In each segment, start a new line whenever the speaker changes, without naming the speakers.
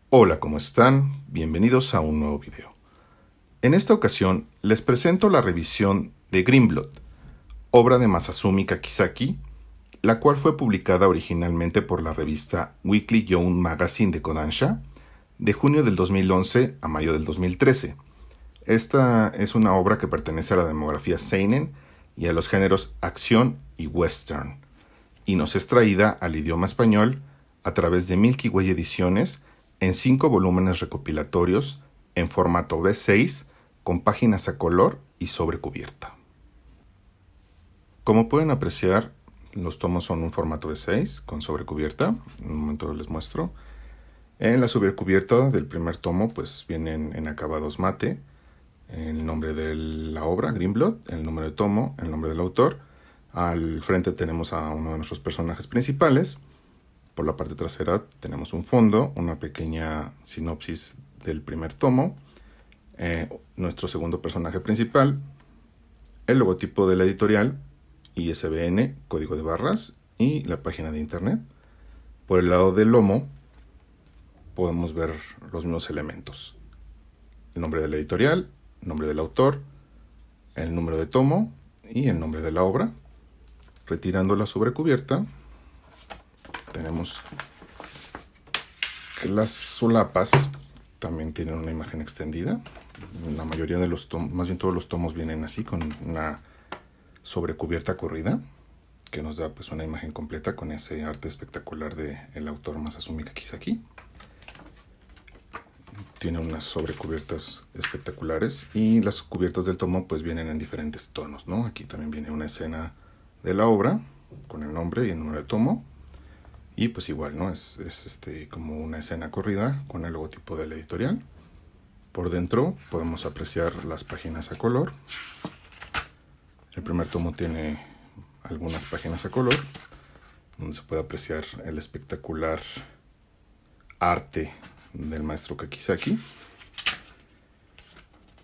Hola, ¿cómo están? Bienvenidos a un nuevo video. En esta ocasión les presento la revisión de Grimlood, obra de Masazumi Kakizaki, la cual fue publicada originalmente por la revista Weekly Young Magazine de Kodansha de junio del 2011 a mayo del 2013. Esta es una obra que pertenece a la demografía seinen y a los géneros acción y western, y nos es traída al idioma español a través de Milky Way Ediciones en 5 volúmenes recopilatorios en formato B6 con páginas a color y sobrecubierta. Como pueden apreciar, los tomos son un formato B6 con sobrecubierta. En un momento les muestro. En la sobrecubierta del primer tomo pues vienen en acabados mate el nombre de la obra, Grimlood, el número de tomo, el nombre del autor. Al frente tenemos a uno de nuestros personajes principales. Por la parte trasera tenemos un fondo, una pequeña sinopsis del primer tomo, nuestro segundo personaje principal, el logotipo de la editorial, ISBN, código de barras y la página de internet. Por el lado del lomo podemos ver los mismos elementos: el nombre de la editorial, el nombre del autor, el número de tomo y el nombre de la obra. Retirando la sobrecubierta, tenemos que las solapas también tienen una imagen extendida. La mayoría de los tomos, más bien todos los tomos, vienen así con una sobrecubierta corrida que nos da pues una imagen completa con ese arte espectacular del autor Masazumi Kakizaki. Tiene unas sobrecubiertas espectaculares y las cubiertas del tomo pues vienen en diferentes tonos, ¿no? Aquí también viene una escena de la obra con el nombre y el número de tomo. Y pues igual, ¿no? Es como una escena corrida con el logotipo de la editorial. Por dentro podemos apreciar las páginas a color. El primer tomo tiene algunas páginas a color, donde se puede apreciar el espectacular arte del maestro Kakizaki.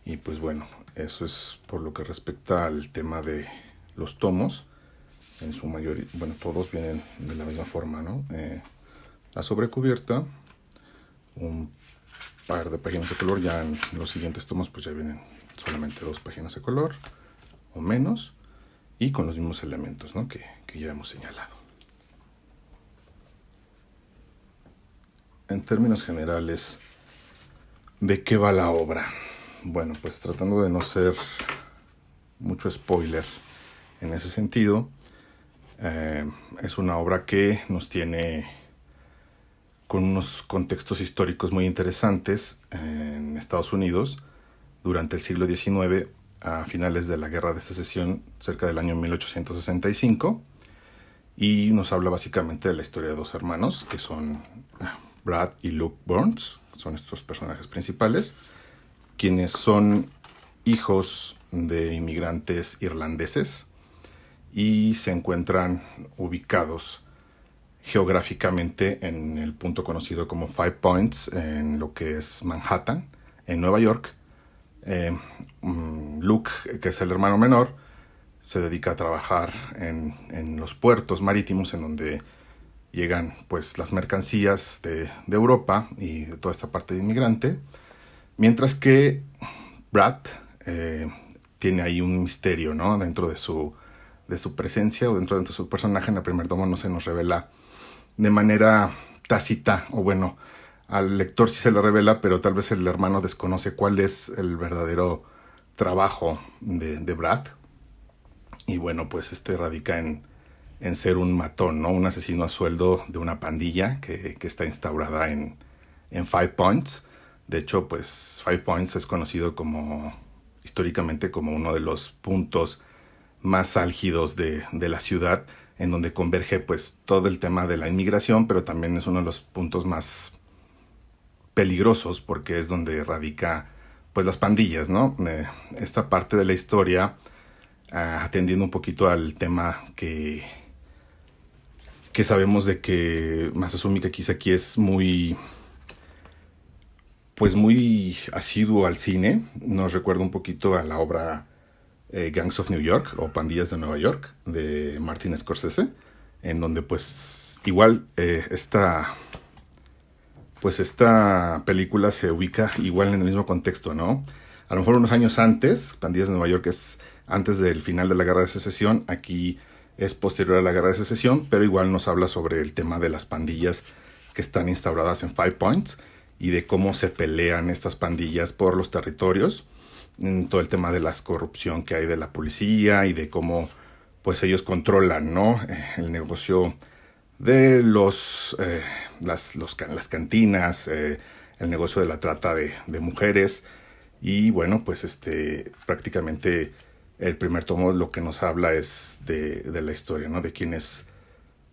Y pues bueno, eso es por lo que respecta al tema de los tomos. En su mayoría, bueno, todos vienen de la misma forma, ¿no? La sobrecubierta, un par de páginas de color. Ya en los siguientes tomos pues ya vienen solamente 2 páginas de color o menos, y con los mismos elementos, ¿no? que ya hemos señalado. En términos generales, ¿de qué va la obra? Bueno, pues tratando de no ser mucho spoiler en ese sentido, es una obra que nos tiene con unos contextos históricos muy interesantes en Estados Unidos durante el siglo XIX, a finales de la Guerra de Secesión, cerca del año 1865, y nos habla básicamente de la historia de 2 hermanos, que son Brad y Luke Burns, son estos personajes principales, quienes son hijos de inmigrantes irlandeses y se encuentran ubicados geográficamente en el punto conocido como Five Points, en lo que es Manhattan, en Nueva York. Luke, que es el hermano menor, se dedica a trabajar en los puertos marítimos, en donde llegan pues las mercancías de Europa y de toda esta parte de inmigrante, mientras que Brad tiene ahí un misterio, ¿no? Dentro de su presencia, o dentro de su personaje. En el primer tomo no se nos revela de manera tácita, o bueno, al lector sí se lo revela, pero tal vez el hermano desconoce cuál es el verdadero trabajo de Brad. Y bueno, pues radica en ser un matón, ¿no? Un asesino a sueldo de una pandilla que está instaurada en Five Points. De hecho, pues Five Points es conocido históricamente como uno de los puntos más álgidos de la ciudad, en donde converge pues todo el tema de la inmigración, pero también es uno de los puntos más peligrosos, porque es donde radica pues las pandillas, ¿no? Esta parte de la historia, atendiendo un poquito al tema que sabemos de que Masazumi Kakizaki es muy asiduo al cine. Nos recuerda un poquito a la obra Gangs of New York, o Pandillas de Nueva York, de Martin Scorsese, en donde pues igual esta pues esta película se ubica igual en el mismo contexto, ¿no? A lo mejor unos años antes, Pandillas de Nueva York es antes del final de la Guerra de Secesión, aquí es posterior a la Guerra de Secesión, pero igual nos habla sobre el tema de las pandillas que están instauradas en Five Points y de cómo se pelean estas pandillas por los territorios, todo el tema de la corrupción que hay de la policía y de cómo pues ellos controlan, ¿no? El negocio de las cantinas, el negocio de la trata de mujeres. Y bueno, pues prácticamente el primer tomo lo que nos habla es de la historia, ¿no? De quién es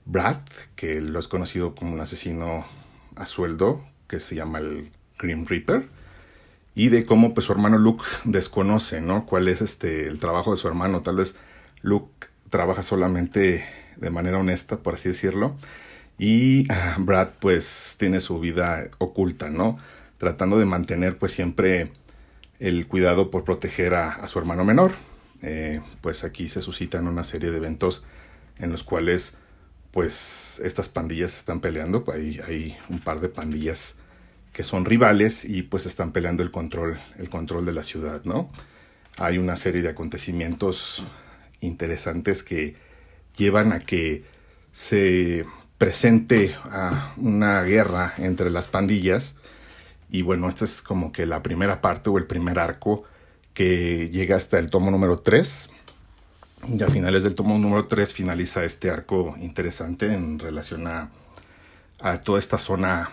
Brad, que lo es conocido como un asesino a sueldo, que se llama el Grim Reaper, y de cómo pues su hermano Luke desconoce, ¿no? Cuál es el trabajo de su hermano. Tal vez Luke trabaja solamente de manera honesta, por así decirlo, y Brad pues tiene su vida oculta, ¿no? Tratando de mantener pues siempre el cuidado por proteger a su hermano menor. Pues aquí se suscitan una serie de eventos en los cuales pues estas pandillas están peleando. Hay un par de pandillas que son rivales y pues están peleando el control de la ciudad, ¿no? Hay una serie de acontecimientos interesantes que llevan a que se presente una guerra entre las pandillas. Y bueno, esta es como que la primera parte o el primer arco que llega hasta el tomo número 3. Y a finales del tomo número 3 finaliza este arco interesante en relación a toda esta zona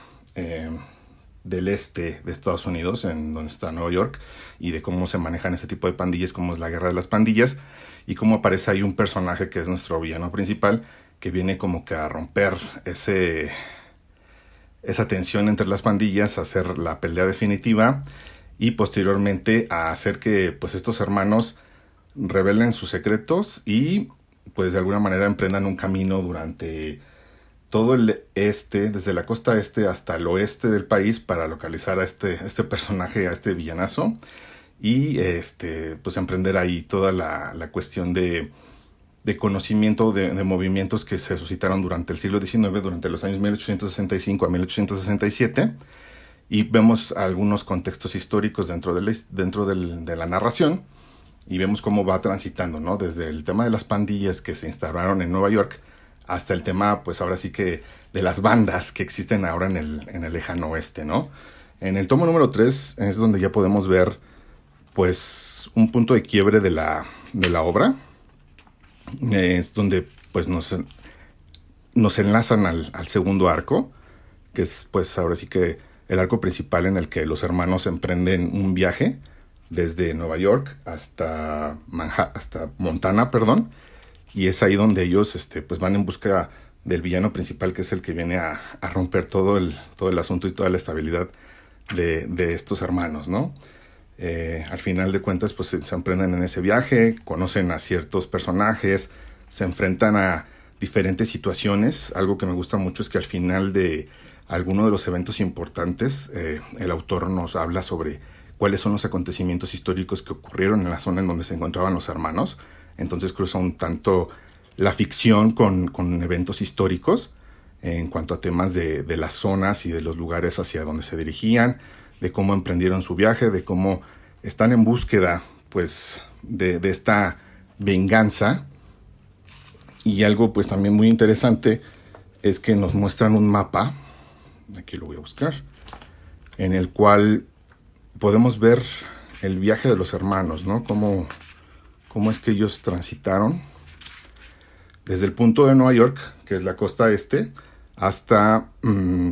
del este de Estados Unidos, en donde está Nueva York, y de cómo se manejan ese tipo de pandillas, cómo es la guerra de las pandillas, y cómo aparece ahí un personaje que es nuestro villano principal, que viene como que a romper esa tensión entre las pandillas, a hacer la pelea definitiva y posteriormente a hacer que pues estos hermanos revelen sus secretos y pues de alguna manera emprendan un camino durante todo el este, desde la costa este hasta el oeste del país, para localizar a este personaje, a este villanazo, y pues emprender ahí toda la cuestión de conocimiento de movimientos que se suscitaron durante el siglo XIX, durante los años 1865 a 1867, y vemos algunos contextos históricos dentro de la narración, y vemos cómo va transitando, ¿no? Desde el tema de las pandillas que se instauraron en Nueva York hasta el tema, pues ahora sí que de las bandas que existen ahora en el lejano oeste, ¿no? En el tomo número 3 es donde ya podemos ver pues un punto de quiebre de la obra. Es donde pues nos enlazan al segundo arco, que es pues ahora sí que el arco principal en el que los hermanos emprenden un viaje desde Nueva York hasta Montana, y es ahí donde ellos pues van en busca del villano principal, que es el que viene a romper todo el asunto y toda la estabilidad de estos hermanos, ¿no? Al final de cuentas pues se emprenden en ese viaje, conocen a ciertos personajes, se enfrentan a diferentes situaciones. Algo que me gusta mucho es que al final de alguno de los eventos importantes, el autor nos habla sobre cuáles son los acontecimientos históricos que ocurrieron en la zona en donde se encontraban los hermanos. Entonces cruza un tanto la ficción con eventos históricos en cuanto a temas de las zonas y de los lugares hacia donde se dirigían, de cómo emprendieron su viaje, de cómo están en búsqueda pues de esta venganza. Y algo pues también muy interesante es que nos muestran un mapa, aquí lo voy a buscar, en el cual podemos ver el viaje de los hermanos, ¿no? Cómo es que ellos transitaron desde el punto de Nueva York, que es la costa este, hasta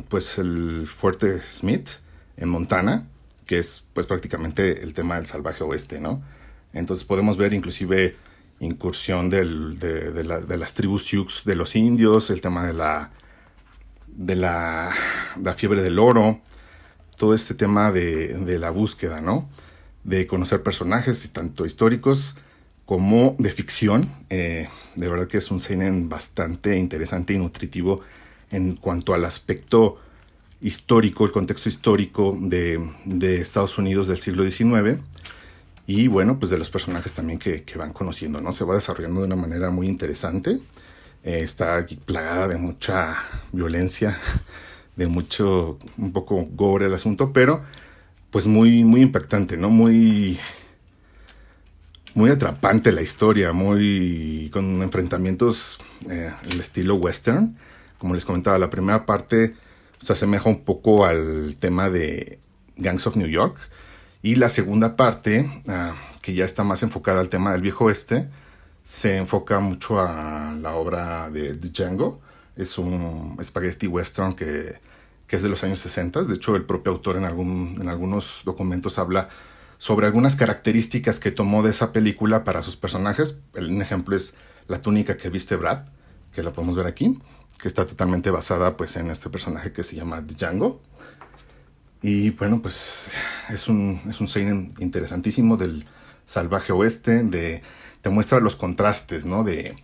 pues el Fuerte Smith en Montana, que es pues prácticamente el tema del salvaje oeste, ¿no? Entonces podemos ver inclusive incursión de las tribus Sioux de los indios, el tema de la fiebre del oro, todo este tema de la búsqueda, ¿no? De conocer personajes tanto históricos como de ficción. De verdad que es un seinen bastante interesante y nutritivo en cuanto al aspecto histórico, el contexto histórico de Estados Unidos del siglo XIX, y bueno, pues de los personajes también que van conociendo, ¿no? Se va desarrollando de una manera muy interesante. Está aquí plagada de mucha violencia, de mucho, un poco gore el asunto, pero pues muy, muy impactante, ¿no? Muy, muy atrapante la historia, muy con enfrentamientos el estilo western. Como les comentaba, la primera parte se asemeja un poco al tema de Gangs of New York, y la segunda parte, que ya está más enfocada al tema del viejo oeste, se enfoca mucho a la obra de Django. Es un spaghetti western que es de los años 60. De hecho, el propio autor en algunos documentos habla sobre algunas características que tomó de esa película para sus personajes. Un ejemplo es la túnica que viste Brad, que la podemos ver aquí, que está totalmente basada pues en este personaje que se llama Django. Y bueno, pues es un seinen interesantísimo del salvaje oeste, te muestra los contrastes, ¿no? De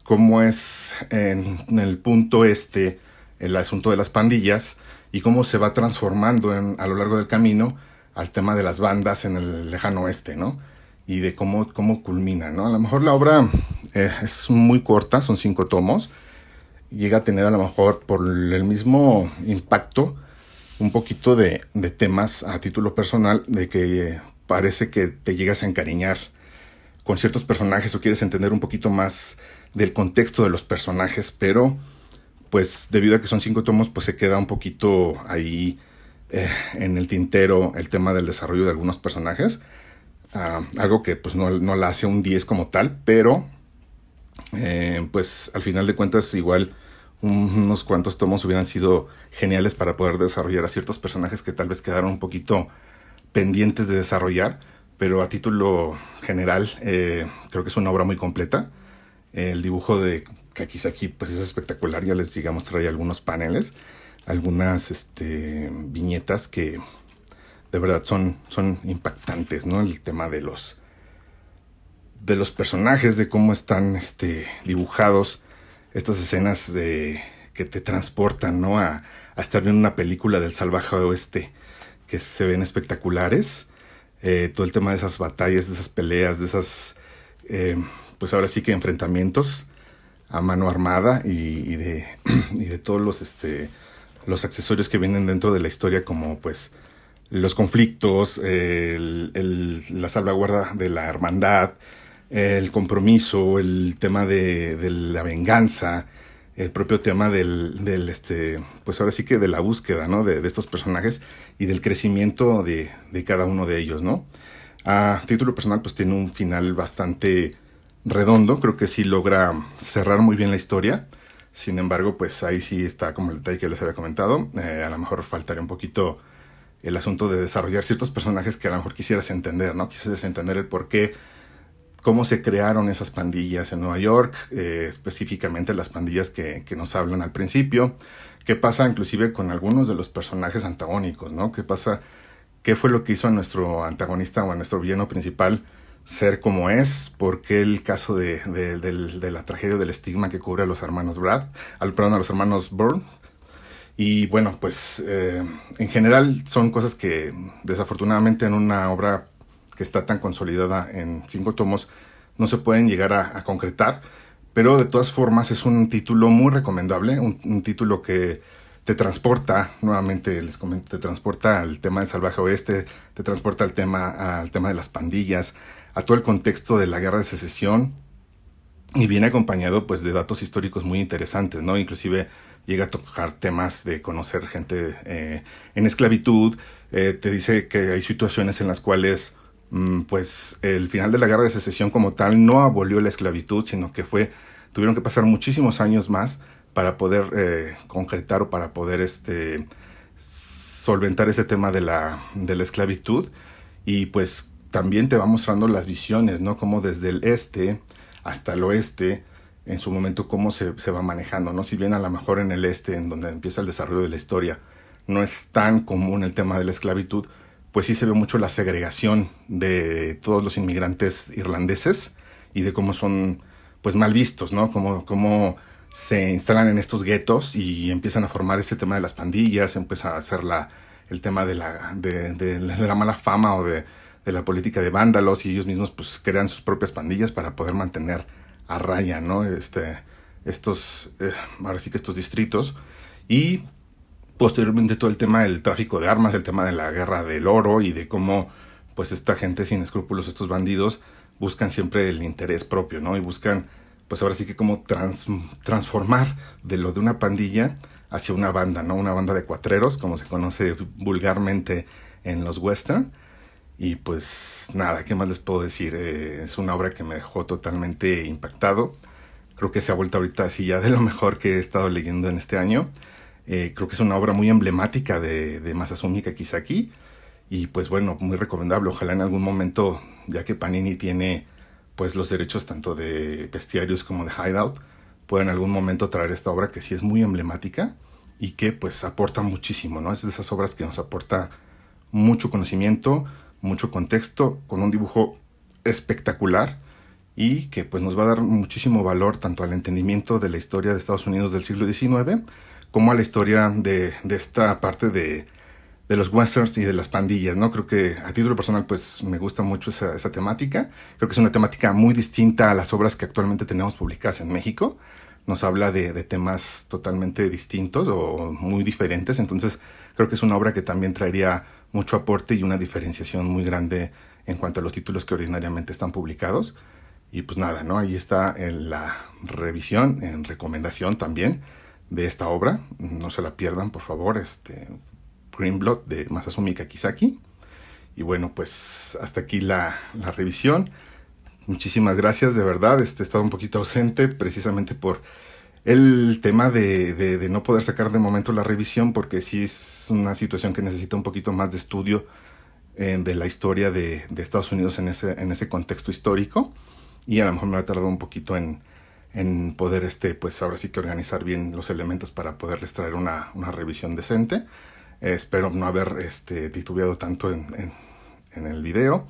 cómo es en el punto este el asunto de las pandillas y cómo se va transformando a lo largo del camino al tema de las bandas en el lejano oeste, ¿no? Y de cómo culmina, ¿no? A lo mejor la obra es muy corta, son 5 tomos, llega a tener a lo mejor por el mismo impacto un poquito de temas a título personal, de que parece que te llegas a encariñar con ciertos personajes o quieres entender un poquito más del contexto de los personajes, pero pues debido a que son 5 tomos, pues se queda un poquito ahí en el tintero el tema del desarrollo de algunos personajes, algo que pues no la hace un 10 como tal, pero pues al final de cuentas igual unos cuantos tomos hubieran sido geniales para poder desarrollar a ciertos personajes que tal vez quedaron un poquito pendientes de desarrollar, pero a título general creo que es una obra muy completa. El dibujo de Kakizaki pues es espectacular, ya les llegamos a traer algunos paneles, algunas viñetas que de verdad son impactantes, ¿no? El tema de los personajes, de cómo están dibujados, estas escenas que te transportan, ¿no? A estar viendo una película del salvaje oeste, que se ven espectaculares. Todo el tema de esas batallas, de esas peleas, de esas, pues ahora sí que enfrentamientos a mano armada y de todos los accesorios que vienen dentro de la historia, como pues los conflictos, la salvaguarda de la hermandad, el compromiso, el tema de la venganza, el propio tema pues ahora sí que de la búsqueda, ¿no? De estos personajes y del crecimiento de cada uno de ellos, ¿no? A título personal, pues tiene un final bastante redondo, creo que sí logra cerrar muy bien la historia. Sin embargo, pues ahí sí está como el detalle que les había comentado. A lo mejor faltaría un poquito el asunto de desarrollar ciertos personajes que a lo mejor quisieras entender, ¿no? Quisieras entender el por qué, cómo se crearon esas pandillas en Nueva York, específicamente las pandillas que nos hablan al principio. ¿Qué pasa inclusive con algunos de los personajes antagónicos, ¿no? ¿Qué pasa? ¿Qué fue lo que hizo a nuestro antagonista o a nuestro villano principal ser como es? ¿Por qué el caso de la tragedia del estigma que cubre a los hermanos a los hermanos Bourne? Y bueno, pues en general son cosas que desafortunadamente en una obra que está tan consolidada en 5 tomos no se pueden llegar a concretar, pero de todas formas es un título muy recomendable, un título que te transporta, nuevamente les comento, te transporta al tema del salvaje oeste, te transporta al tema de las pandillas, a todo el contexto de la guerra de secesión, y viene acompañado pues de datos históricos muy interesantes, ¿no? Inclusive llega a tocar temas de conocer gente en esclavitud, te dice que hay situaciones en las cuales pues el final de la guerra de secesión como tal no abolió la esclavitud, sino que tuvieron que pasar muchísimos años más para poder concretar o para poder solventar ese tema de la esclavitud. Y pues también te va mostrando las visiones, ¿no? Como desde el este hasta el oeste, en su momento cómo se va manejando, ¿no? Si bien a lo mejor en el este, en donde empieza el desarrollo de la historia, no es tan común el tema de la esclavitud, pues sí se ve mucho la segregación de todos los inmigrantes irlandeses y de cómo son pues mal vistos, ¿no? Cómo se instalan en estos guetos y empiezan a formar ese tema de las pandillas, empieza a hacer el tema de la mala fama o de la política de vándalos, y ellos mismos pues crean sus propias pandillas para poder mantener a raya, ¿no? Ahora sí que estos distritos. Y Posteriormente todo el tema del tráfico de armas, el tema de la guerra del oro y de cómo pues esta gente sin escrúpulos, estos bandidos, buscan siempre el interés propio, ¿no? Y buscan pues ahora sí que como transformar de lo de una pandilla hacia una banda, ¿no? Una banda de cuatreros, como se conoce vulgarmente en los western. Y pues nada, ¿qué más les puedo decir? Es una obra que me dejó totalmente impactado. Creo que se ha vuelto ahorita así ya de lo mejor que he estado leyendo en este año. Creo que es una obra muy emblemática de Masazumi Kakizaki. Y pues bueno, muy recomendable. Ojalá en algún momento, ya que Panini tiene pues los derechos tanto de Bestiarios como de Hideout, pueda en algún momento traer esta obra que sí es muy emblemática y que pues aporta muchísimo, ¿no? Es de esas obras que nos aporta mucho conocimiento, mucho contexto, con un dibujo espectacular y que pues nos va a dar muchísimo valor tanto al entendimiento de la historia de Estados Unidos del siglo XIX como a la historia de esta parte de los westerns y de las pandillas, ¿no? Creo que a título personal pues me gusta mucho esa temática. Creo que es una temática muy distinta a las obras que actualmente tenemos publicadas en México. Nos habla de temas totalmente distintos o muy diferentes, entonces creo que es una obra que también traería mucho aporte y una diferenciación muy grande en cuanto a los títulos que ordinariamente están publicados. Y pues nada, ¿no? Ahí está en la revisión, en recomendación también de esta obra. No se la pierdan, por favor. Green Blood de Masazumi Kakizaki. Y bueno, pues hasta aquí la revisión. Muchísimas gracias, de verdad. He estado un poquito ausente precisamente por el tema de no poder sacar de momento la revisión, porque sí es una situación que necesita un poquito más de estudio de la historia de Estados Unidos en ese contexto histórico. Y a lo mejor me ha tardado un poquito en poder, pues ahora sí que organizar bien los elementos para poderles traer una revisión decente. Espero no haber titubeado tanto en el video.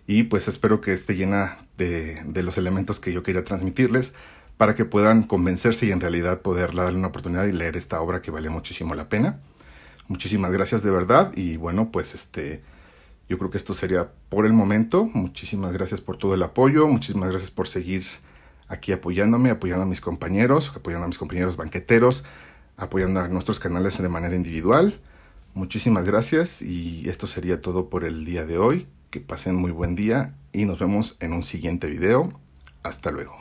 Y pues espero que esté llena de los elementos que yo quería transmitirles para que puedan convencerse y en realidad poder darle una oportunidad y leer esta obra que vale muchísimo la pena. Muchísimas gracias de verdad. Y bueno, pues yo creo que esto sería por el momento. Muchísimas gracias por todo el apoyo. Muchísimas gracias por seguir aquí apoyándome, apoyando a mis compañeros banqueteros, apoyando a nuestros canales de manera individual. Muchísimas gracias y esto sería todo por el día de hoy. Que pasen muy buen día y nos vemos en un siguiente video. Hasta luego.